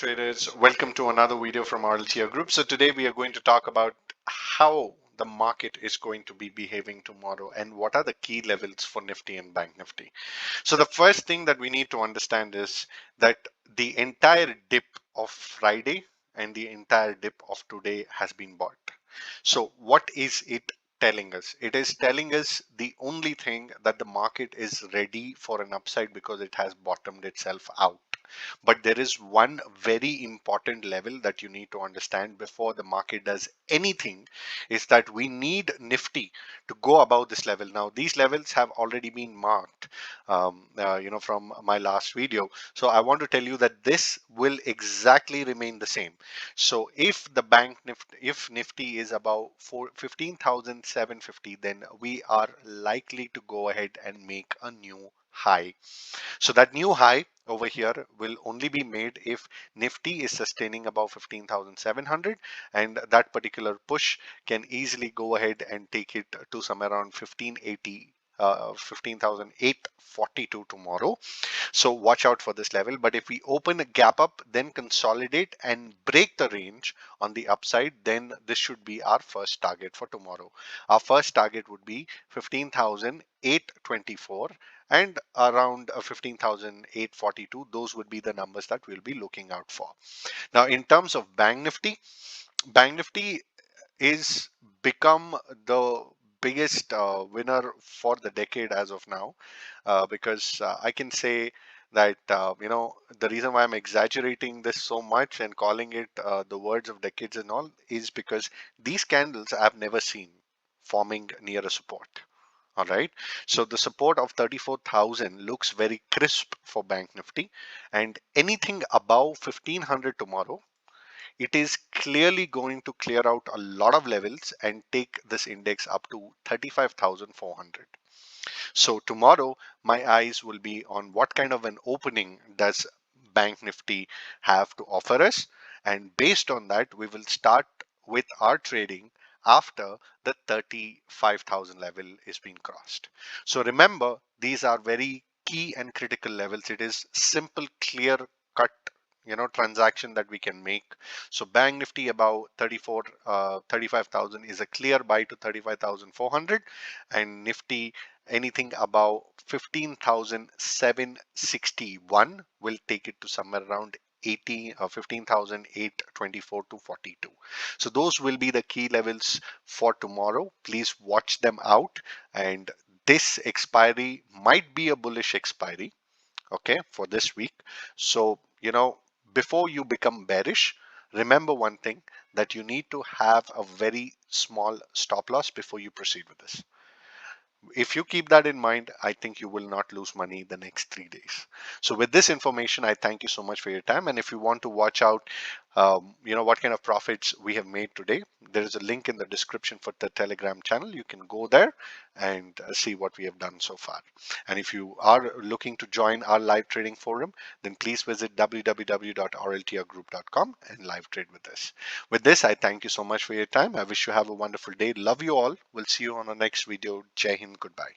traders, welcome to another video from RLTR Group. So today we are going to talk about how the market is going to be behaving tomorrow and what are the key levels for Nifty and Bank Nifty. So the first thing that we need to understand is that the entire dip of Friday and the entire dip of today has been bought. So what is it telling us? It is telling us the only thing that the market is ready for an upside because it has bottomed itself out. But there is one very important level that you need to understand before the market does anything, is that we need Nifty to go above this level. Now, these levels have already been marked, from my last video. So I want to tell you that this will exactly remain the same. So if the if Nifty is above 15,750, then we are likely to go ahead and make a new high. So that new high over here will only be made if Nifty is sustaining above 15,700, and that particular push can easily go ahead and take it to somewhere around 1580. 15,842 tomorrow. So watch out for this level. But if we open a gap up, then consolidate and break the range on the upside, then this should be our first target for tomorrow. Our first target would be 15,824 and around 15,842. Those would be the numbers that we'll be looking out for. Now, in terms of Bank Nifty is become the biggest winner for the decade as of now, because I can say that the reason why I'm exaggerating this so much and calling it the words of decades and all is because these candles I've never seen forming near a support. All right, so the support of 34,000 looks very crisp for Bank Nifty, and anything above 1500 tomorrow, it is clearly going to clear out a lot of levels and take this index up to 35,400. So tomorrow, my eyes will be on what kind of an opening does Bank Nifty have to offer us. And based on that, we will start with our trading after the 35,000 level is being crossed. So remember, these are very key and critical levels. It is simple, clear cut transaction that we can make. So Bank Nifty about 35,000 is a clear buy to 35,400, and Nifty anything above 15,761 will take it to somewhere around 15,824 to 42. So those will be the key levels for tomorrow. Please watch them out, and this expiry might be a bullish expiry, okay, for this week. So before you become bearish, remember one thing, that you need to have a very small stop loss before you proceed with this. If you keep that in mind, I think you will not lose money the next 3 days. So with this information, I thank you so much for your time. And if you want to watch out, what kind of profits we have made today, there is a link in the description for the Telegram channel. You can go there and see what we have done so far. And if you are looking to join our live trading forum, then please visit www.rltrgroup.com and live trade with us. With this, I thank you so much for your time. I wish you have a wonderful day. Love you all. We'll see you on the next video. Jai Hind. Goodbye.